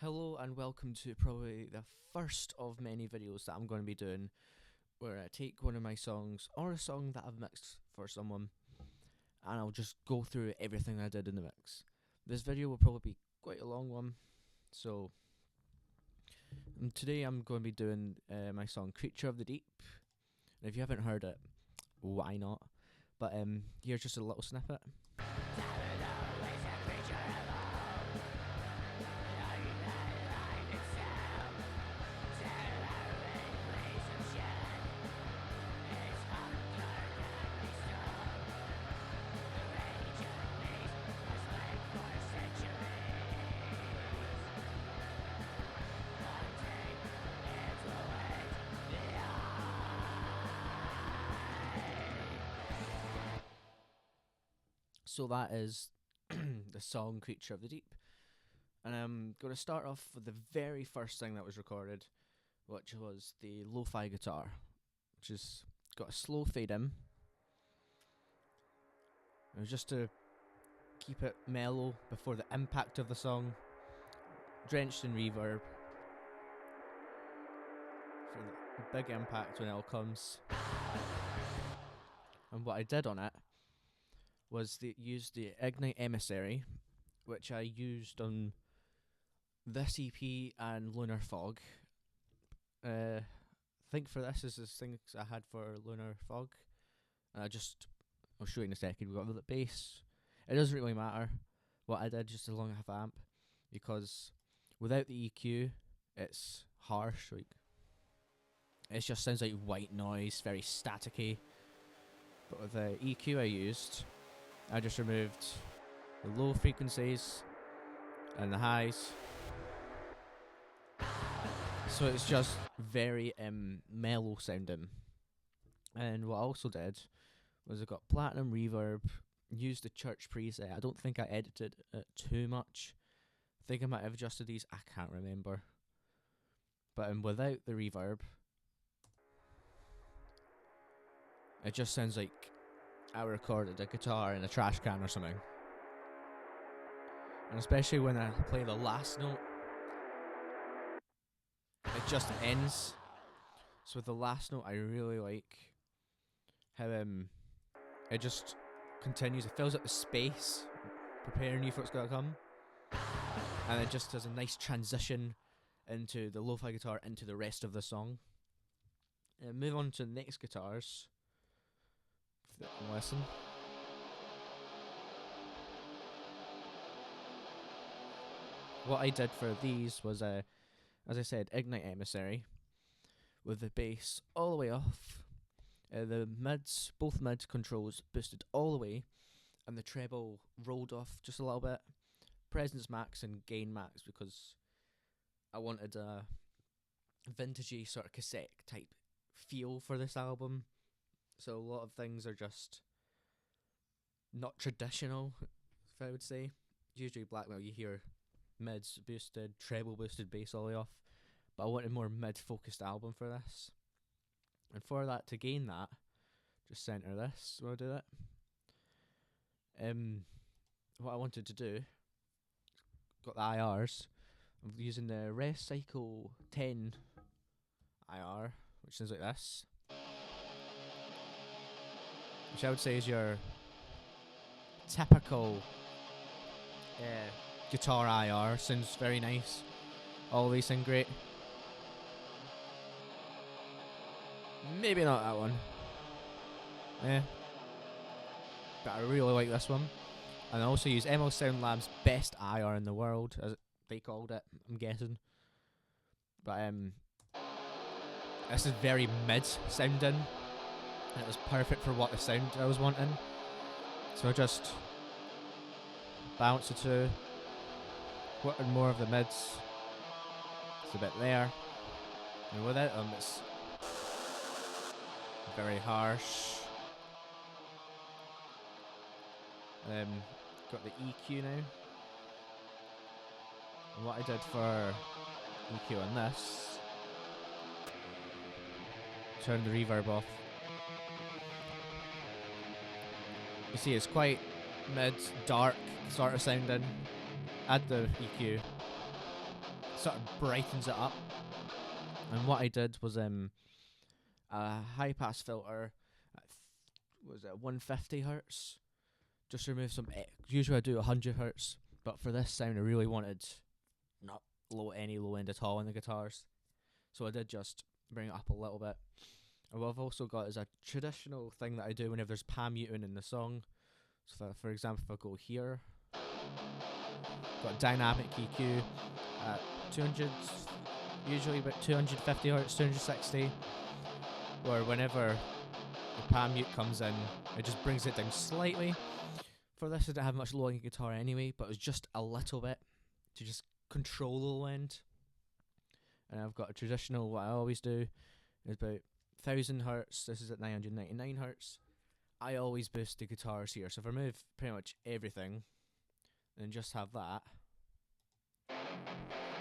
Hello and welcome to probably the first of many videos that I'm going to be doing where I take one of my songs or a song that I've mixed for someone and I'll just go through everything I did in the mix. This video will probably be quite a long one, so today I'm going to be doing my song Creature of the Deep. And if you haven't heard it, why not? But here's just a little snippet. So that is the song Creature of the Deep. And I'm going to start off with the very first thing that was recorded, which was the lo-fi guitar, which has got a slow fade in. It was just to keep it mellow before the impact of the song, drenched in reverb, for the big impact when it all comes. And what I did on it was use the Ignite Emissary, which I used on this EP and Lunar Fog. I think for this is the things I had for Lunar Fog. I'll show you in a second. We've got the bass. It doesn't really matter what I did, just as long as I have amp, because without the EQ, it's harsh. Like, it just sounds like white noise, very staticky. But with the EQ I used, I just removed the low frequencies and the highs, so it's just very mellow sounding. And what I also did was I got platinum reverb, used the church preset. I don't think I edited it too much. I think I might have adjusted these, I can't remember. But without the reverb, it just sounds like I recorded a guitar in a trash can or something. And especially when I play the last note, it just ends. So with the last note, I really like how it just continues. It fills up the space, preparing you for what's going to come. And it just has a nice transition into the lo-fi guitar into the rest of the song. And move on to the next guitars. Listen. What I did for these was, as I said, Ignite Emissary with the bass all the way off. The mids, both mid controls boosted all the way, and the treble rolled off just a little bit. Presence max and gain max, because I wanted a vintagey sort of cassette type feel for this album. So a lot of things are just not traditional, if I would say. Usually black metal you hear mids boosted, treble boosted, bass all the way off. But I wanted a more mid-focused album for this. And for that, to gain that, just center this when I do that. What I wanted to do, got the IRs. I'm using the Recycle 10 IR, which sounds like this. Which I would say is your typical guitar IR. Sounds very nice. Always sound great. Maybe not that one. Yeah. But I really like this one. And I also use ML Sound Lab's best IR in the world, as they called it, I'm guessing. But this is very mid sounding. It was perfect for what the sound I was wanting. So I just balanced the two. Wanted more of the mids. It's a bit there. And without them, it's very harsh. Got the EQ now. And what I did for EQ on this, turn the reverb off. You see, it's quite mid, dark sort of sounding. Add the EQ. sort of brightens it up. And what I did was a high pass filter at was it 150 hertz. Just remove some. Usually I do 100 hertz, but for this sound I really wanted not any low end at all in the guitars, so I did just bring it up a little bit. And what I've also got is a traditional thing that I do whenever there's palm muting in the song. So for example, if I go here, got dynamic EQ at 200, usually about 250 hertz, 260, where whenever the palm mute comes in, it just brings it down slightly. For this I didn't have much low end guitar anyway, but it was just a little bit to just control the low end. And I've got a traditional, what I always do is about 1000 hertz, this is at 999 hertz. I always boost the guitars here, so if I remove pretty much everything and just have that,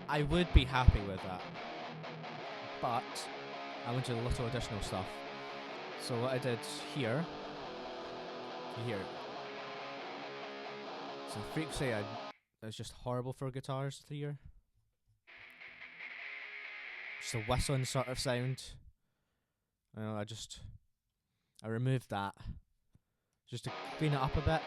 I would be happy with that. But I wanted a little additional stuff. So what I did here, so the frequency is just horrible for guitars here. Just a whistling sort of sound. I removed that just to clean it up a bit.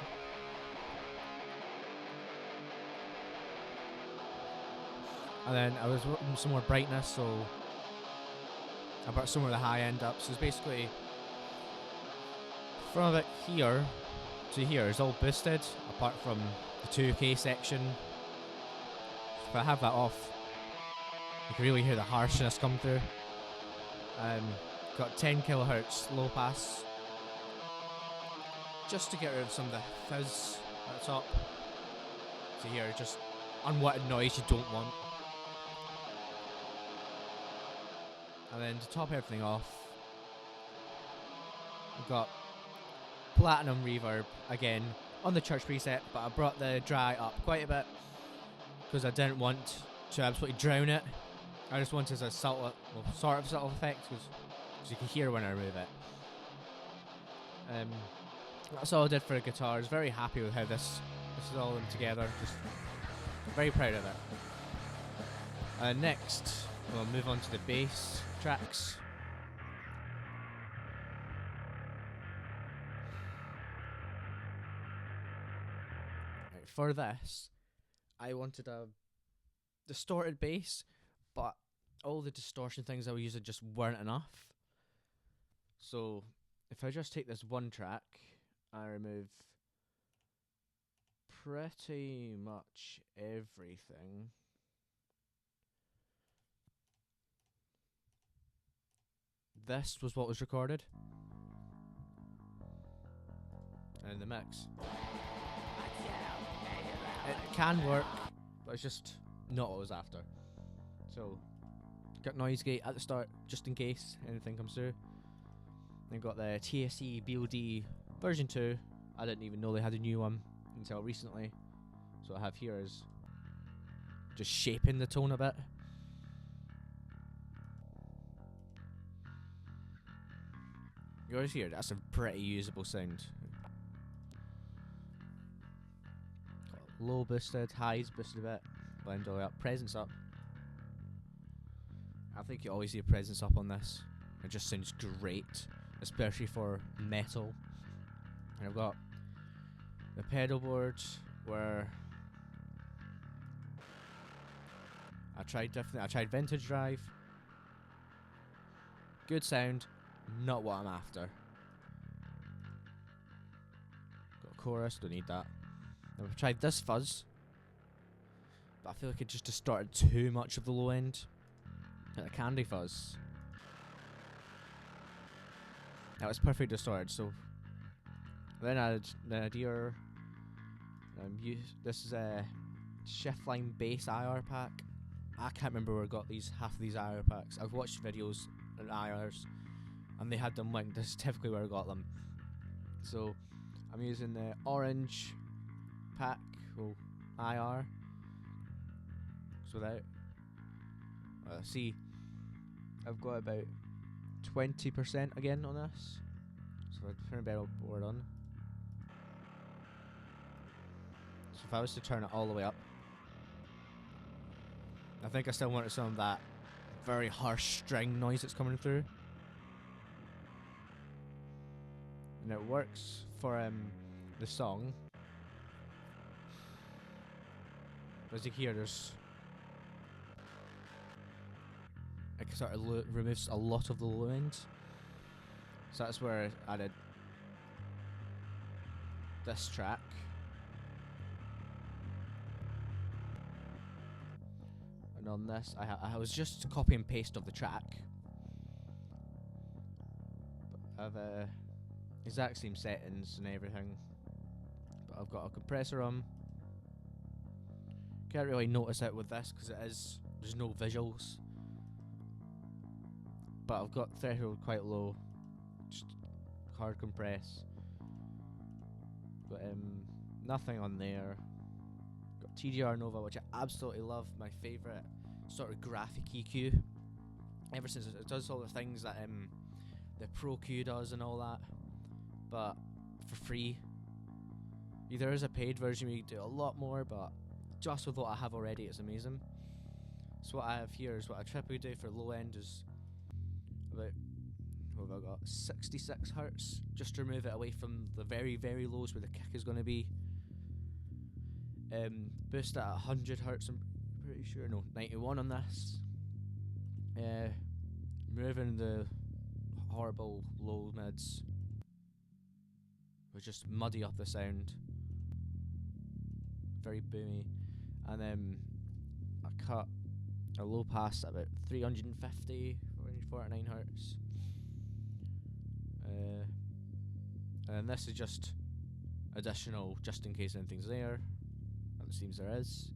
And then I was working some more brightness, so I brought some of the high end up. So it's basically from about here to here is all boosted, apart from the 2K section. If I have that off, you can really hear the harshness come through. Got 10 kilohertz low pass, just to get rid of some of the fizz at the top. So here, just unwanted noise you don't want. And then to top everything off, we've got platinum reverb again on the church preset, but I brought the dry up quite a bit because I didn't want to absolutely drown it. I just wanted a subtle, sort of subtle effect because you can hear when I remove it. That's all I did for the guitars. Very happy with how this is all together. Just very proud of it. Next, we'll move on to the bass tracks. Right, for this, I wanted a distorted bass, but all the distortion things I was using just weren't enough. So if I just take this one track, I remove pretty much everything. This was what was recorded in the mix. It can work, but it's just not what I was after. So got noise gate at the start just in case anything comes through. Then got the TSE BLD version 2. I didn't even know they had a new one until recently. So what I have here is just shaping the tone a bit. Yours here, that's a pretty usable sound. Got low boosted, highs boosted a bit, blend all the way up, presence up. I think you always hear presence up on this. It just sounds great, especially for metal. And I've got the pedal board where I tried vintage drive. Good sound, not what I'm after. Got a chorus, don't need that. I've tried this fuzz, but I feel like it just distorted too much of the low end. Like a candy fuzz. That was perfect distorted, so then I had the idea. This is a Shiftline bass IR pack. I can't remember where I got half of these IR packs. I've watched videos on IRs and they had them linked. This is typically where I got them. So I'm using the orange pack, IR. So that see, I've got about 20% again on this. So I turn the pedal board on. So if I was to turn it all the way up, I think I still wanted some of that very harsh string noise that's coming through. And it works for the song. As you hear, there's it sort of removes a lot of the low end. So that's where I added this track. And on this, I was just copy and paste of the track. But I've exact same settings and everything. But I've got a compressor on. Can't really notice it with this because there's no visuals. But I've got threshold quite low. Just hard compress. Got nothing on there. Got TGR Nova, which I absolutely love. My favourite sort of graphic EQ. Ever since it does all the things that the Pro Q does and all that, but for free. There is a paid version where you can do a lot more, but just with what I have already, it's amazing. So what I have here is what I typically do for low end is about, what have I got, 66 hertz, just to remove it away from the very, very lows where the kick is going to be. Boost it at 100 hertz, I'm pretty sure, no, 91 on this. Removing the horrible low mids, which just muddy up the sound. Very boomy. And then I cut a low pass at about 350, 49 hertz. And this is just additional, just in case anything's there. And it seems there is.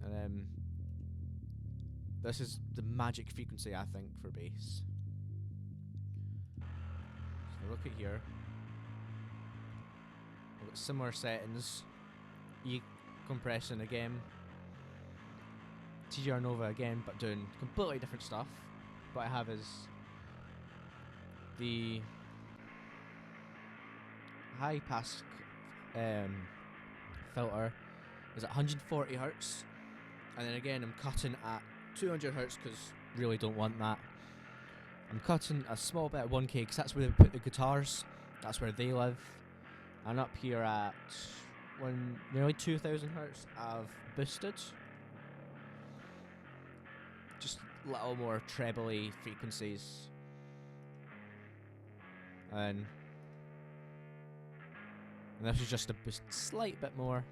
And then this is the magic frequency, I think, for bass. So look at here. I've got similar settings. E compression again. TGR Nova again, but doing completely different stuff. What I have is the high pass filter is at 140 hertz, and then again I'm cutting at 200 hertz because really don't want that. I'm cutting a small bit at 1K because that's where they put the guitars, that's where they live. And up here at nearly 2000 hertz I've boosted. Just little more trebly frequencies. And this is just a boost slight bit more.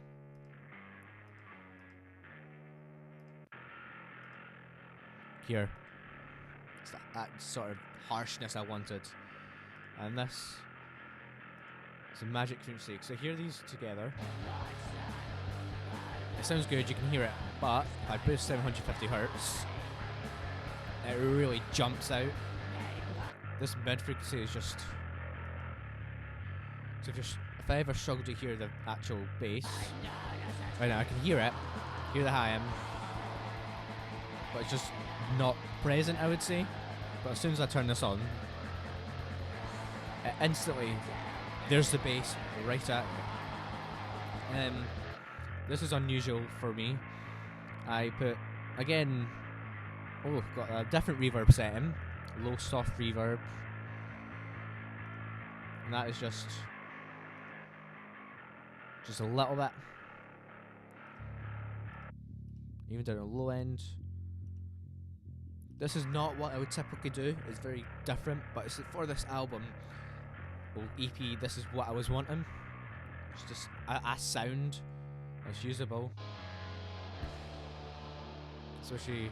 Here. It's that sort of harshness I wanted. And this is a magic frequency. So hear these together. It sounds good, you can hear it, but if I boost 750 hertz, it really jumps out. This mid frequency is just. So if I ever struggle to hear the actual bass, right now I can hear it, hear the high end, but it's just not present, I would say. But as soon as I turn this on, instantly there's the bass right at me. This is unusual for me. I put, again, got a different reverb setting, low soft reverb, and that is just a little bit. Even down at low end. This is not what I would typically do, it's very different, but it's for this album, or EP, this is what I was wanting. It's just a sound that's usable. Especially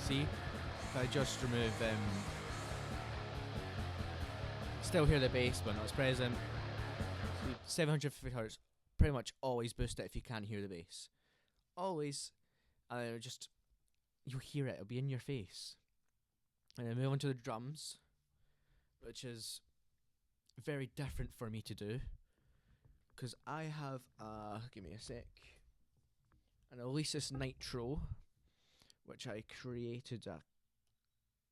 see, if I just remove still hear the bass but not as present. 750 hertz, pretty much always boost it if you can't hear the bass. Always. And then you'll hear it, it'll be in your face. And then move on to the drums, which is very different for me to do. Because I have, give me a sec, an Alesis Nitro, which I created a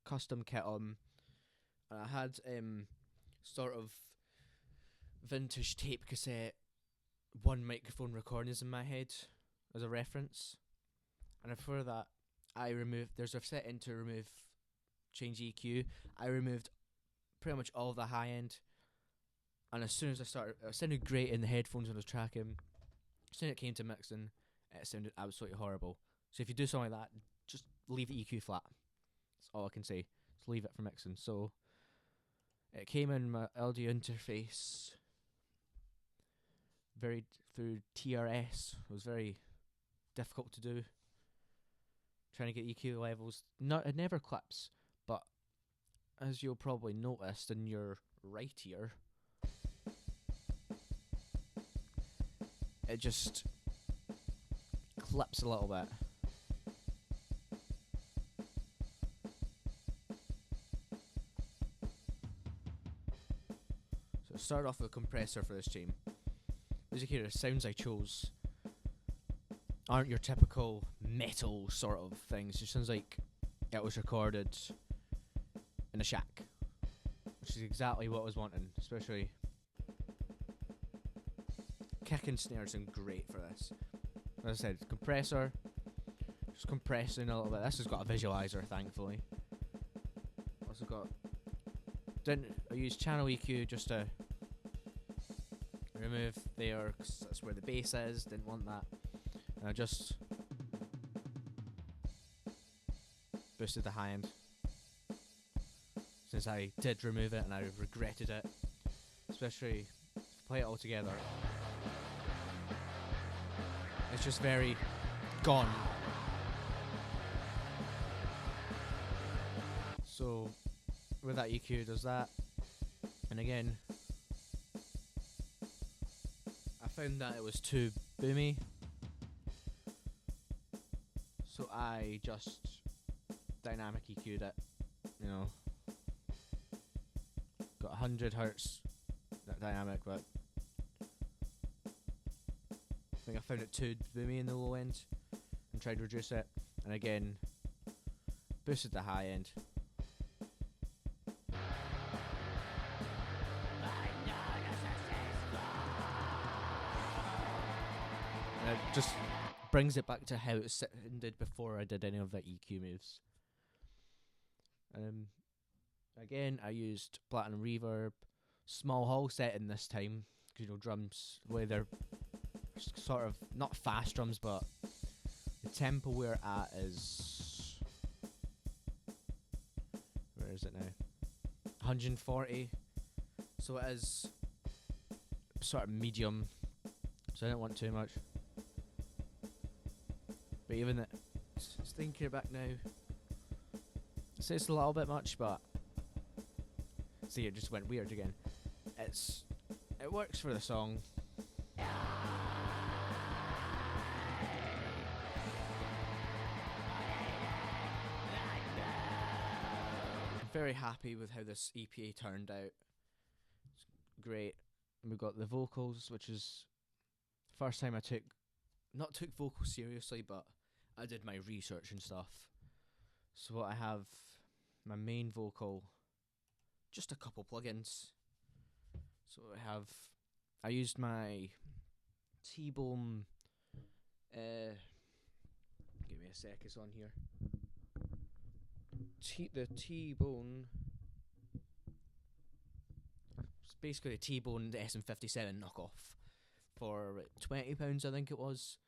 custom kit on. And I had sort of vintage tape cassette one microphone recordings in my head as a reference. And for that, I removed. There's a setting to remove change EQ. I removed pretty much all the high end. And as soon as I started, it sounded great in the headphones when I was tracking. As soon as it came to mixing, it sounded absolutely horrible. So if you do something like that, just leave the EQ flat. That's all I can say. Just leave it for mixing. So it came in my audio interface through TRS. It was very difficult to do. Trying to get EQ levels. It never clips, but as you'll probably notice in your right ear, it just clips a little bit. So start off with a compressor for this chain. As you hear, the sounds I chose aren't your typical metal sort of things. It sounds like it was recorded in a shack, which is exactly what I was wanting, especially kick and snare sound great for this. As I said, compressor, just compressing a little bit. This has got a visualizer, thankfully. Also got, I used channel EQ just to remove there, because that's where the bass is. Didn't want that. And I just boosted the high end, since I did remove it and I regretted it, especially if you play it all together. It's just very gone. So with that EQ does that, and again I found that it was too boomy, so I just dynamic EQ'd it, you know. Got 100 hertz that dynamic, but I think I found it too boomy in the low end and tried to reduce it, and again boosted the high end. And it just brings it back to how it sounded before I did any of the EQ moves. Again, I used platinum reverb, small hall setting this time, because you know drums, the way they're sort of not fast drums, but the tempo we're at is, where is it now? 140. So it is sort of medium. So I don't want too much. But even just thinking back now, so it's a little bit much, but see, it just went weird again. It works for the song. I'm very happy with how this EPA turned out. It's great. And we've got the vocals, which is the first time I took vocals seriously, but I did my research and stuff. So what I have, my main vocal, just a couple plugins. So I used my T-Bone, give me a sec, it's on here. The T-Bone, it's basically a T-Bone SM57 knockoff for £20 I think it was,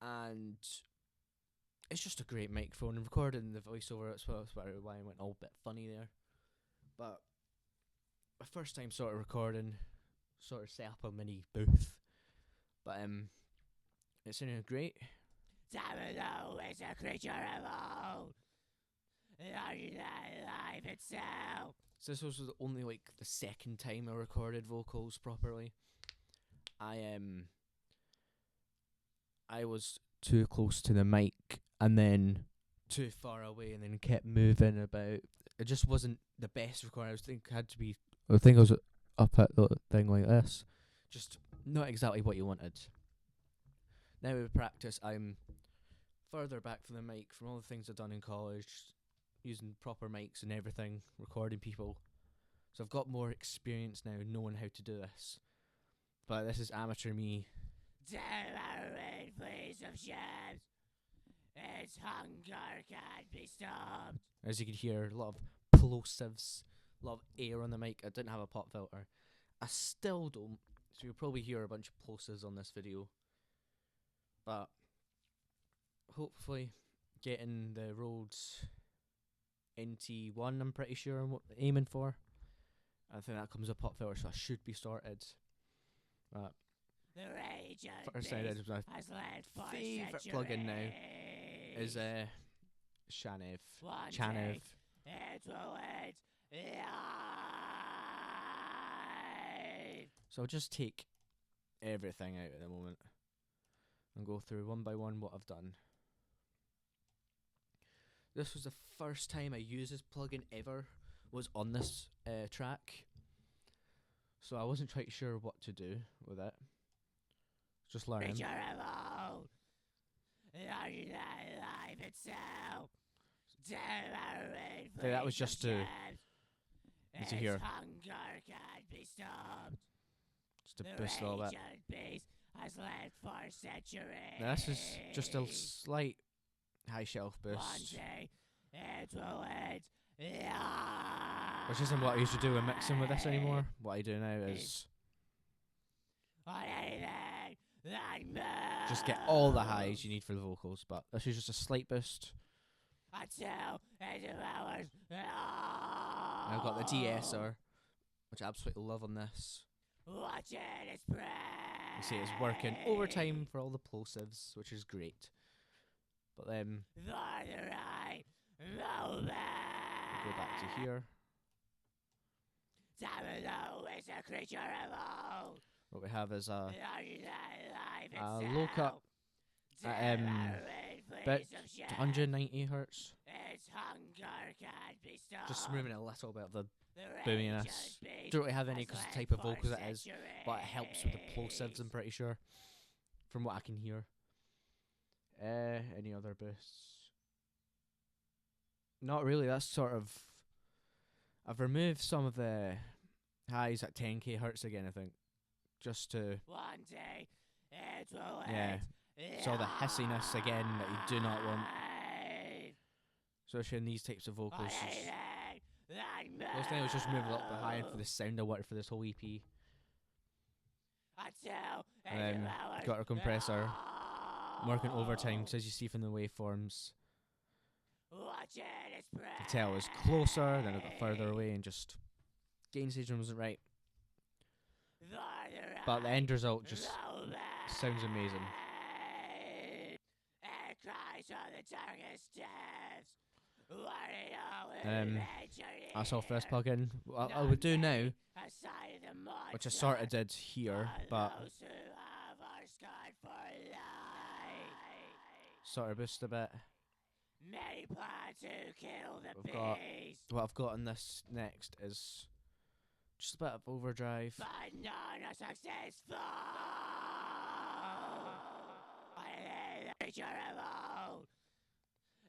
and it's just a great microphone. And recording the voiceover as well, that's why I went all a bit funny there. But my first time sort of recording, sort of set up a mini booth, but it sounded great. Domino is a creature of old, life itself. So this was only like the second time I recorded vocals properly. I was too close to the mic and then too far away, and then kept moving about. It just wasn't the best recording. I think I was up at the thing like this, just not exactly what you wanted. Now with practice, further back from the mic from all the things I've done in college, using proper mics and everything, recording people. So I've got more experience now knowing how to do this. But this is amateur me. Devouring fleas of ships. Its hunger can't be stopped. As you can hear, a lot of plosives, a lot of air on the mic. I didn't have a pop filter. I still don't. So you'll probably hear a bunch of plosives on this video. But hopefully getting the Rhodes NT1, I'm pretty sure I'm aiming for. I think that comes with pop filter, so I should be sorted. But The rage of first thing I did was my has led for favourite centuries. plugin now is Shanev. One Chanev. day it will end live. So I'll just take everything out at the moment and go through one by one what I've done. This was the first time I used this plugin ever, was on this track. So I wasn't quite sure what to do with it. Just learning. Creature evolved. Life itself. Devouring Okay, that was fleas of just to ships. hear. Its hunger can't be stopped. Just to The boost all that. raging beast has lived for centuries. Now this is just a slight high shelf One boost, day it will end live. which isn't what I used to do with mixing with this anymore. What I do now is On anything that just get all the highs you need for the vocals, but this is just a slight boost. until it devours. I've got the de-esser, which I absolutely love on this. Watching its prey. You see it's working overtime for all the plosives, which is great. But then For the right moment. we go back to here. Tamino is a creature evolved. What we have is a Life low cut at about Bit 190 hertz. Its hunger can't be stopped. Just removing a little bit of the The boominess. raging beast Don't really have any has because the lived type of for vocals it is, but it helps with the plosives, I'm pretty sure, from what I can hear. Any other boosts? Not really. That's sort of. I've removed some of the highs at 10k hertz again, I think, just to One day it will yeah. So the hissiness again that you do not want, especially in these types of vocals. Most thing was just remove a little bit higher for the sound I wanted for this whole EP. And then got a compressor. I'm working overtime, because as you see from the waveforms, you can tell it was closer, then it got further away, and just gain station wasn't right. But the end result just sounds amazing. That's all for this plugin. What I would do now, which I sort of did here, but sort of boost a bit. Many plan to kill the We've got beast, what I've got on this next is just a bit of overdrive. but none are successful. The creature evolved.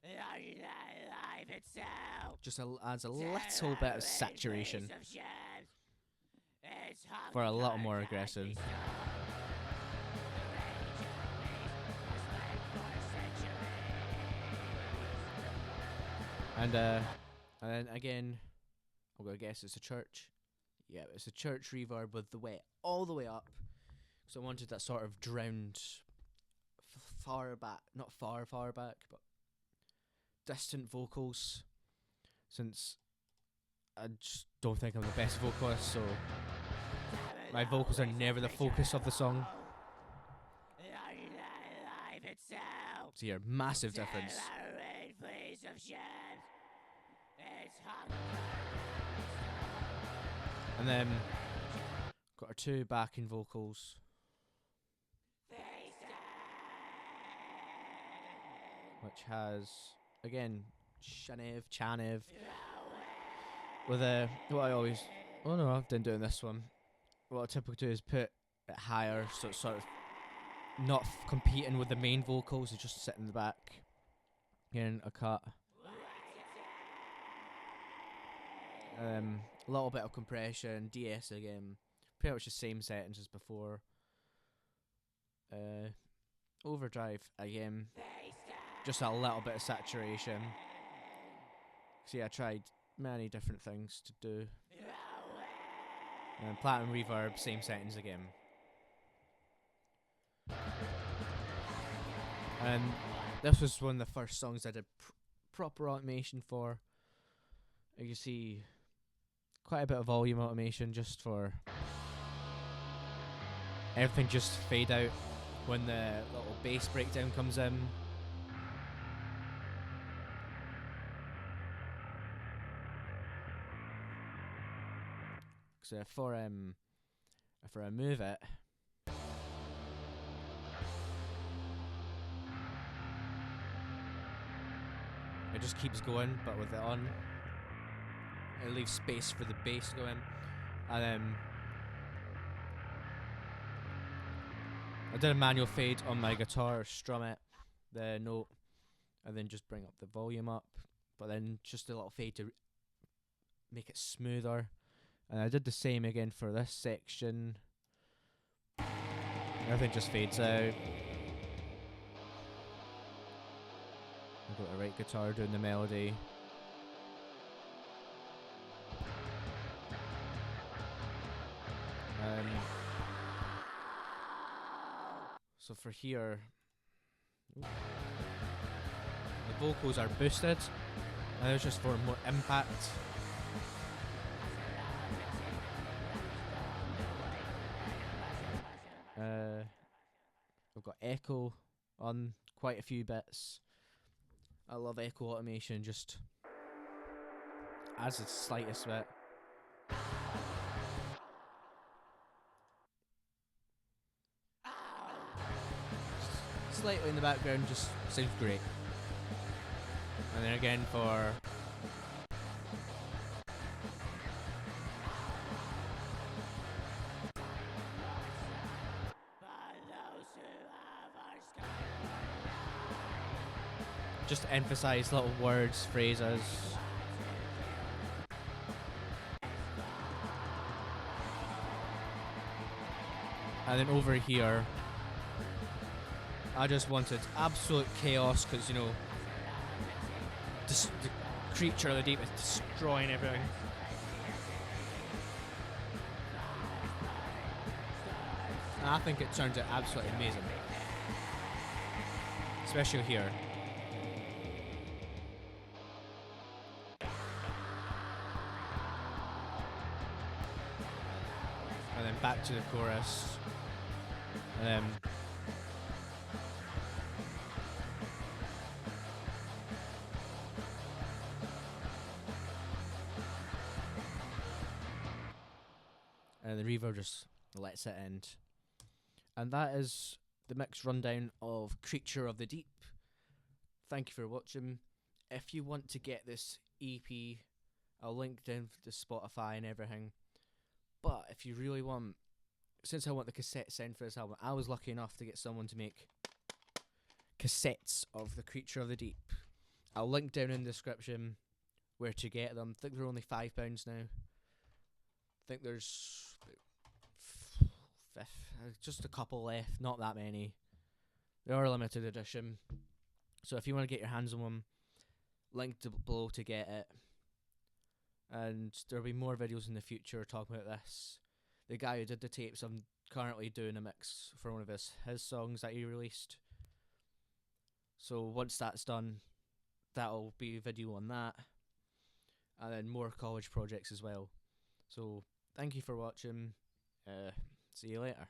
Life itself. Just adds a little bit of saturation It's for a little hunger more can't be aggressive. stopped. And then again, I'm gonna guess it's a church. Yeah, it's a church reverb with the wet all the way up. So I wanted that sort of drowned, far back, not far back, but distant vocals. Since I just don't think I'm the best vocalist, so my vocals are never the focus of the song. Life itself. So yeah, massive difference. Devouring fleas of ships. It's hunger. And then got our two backing vocals. Which has again Chanev with a what I always I've been doing this one. What I typically do is put it higher, so it's sort of not competing with the main vocals. It's just sit in the back. Again, a cut. A little bit of compression, DS again. Pretty much the same settings as before. Overdrive again. Just a little bit of saturation. See, I tried many different things to do. And platinum reverb, same settings again. And this was one of the first songs I did proper automation for. You can see quite a bit of volume automation just for everything just fade out when the little bass breakdown comes in. So if I remove it, it just keeps going, but with it on, it leaves space for the bass to go in. And then I did a manual fade on my guitar, strum it, the note, and then just bring up the volume up, but then just a little fade to make it smoother. And I did the same again for this section. Everything just fades out. I've got the right guitar doing the melody. So for here, the vocals are boosted, and it's just for more impact. I've got echo on quite a few bits. I love echo automation, just adds the slightest bit. Slightly in the background, just sounds great. And then again for just to emphasize little words, phrases. And then over here, I just wanted absolute chaos because, you know, the creature of the deep is destroying everything. And I think it turns out absolutely amazing. Especially here. And then back to the chorus. And the reverb just lets it end. And that is the mix rundown of Creature of the Deep. Thank you for watching. If you want to get this EP, I'll link down to Spotify and everything. But if you really want, since I want the cassette sound for this album, I was lucky enough to get someone to make cassettes of the Creature of the Deep. I'll link down in the description where to get them. I think they're only £5 now. I think there's just a couple left, not that many. They are limited edition. So if you want to get your hands on one, link below to get it. And there'll be more videos in the future talking about this. The guy who did the tapes, I'm currently doing a mix for one of his songs that he released. So once that's done, that'll be a video on that. And then more college projects as well. So thank you for watching. See you later.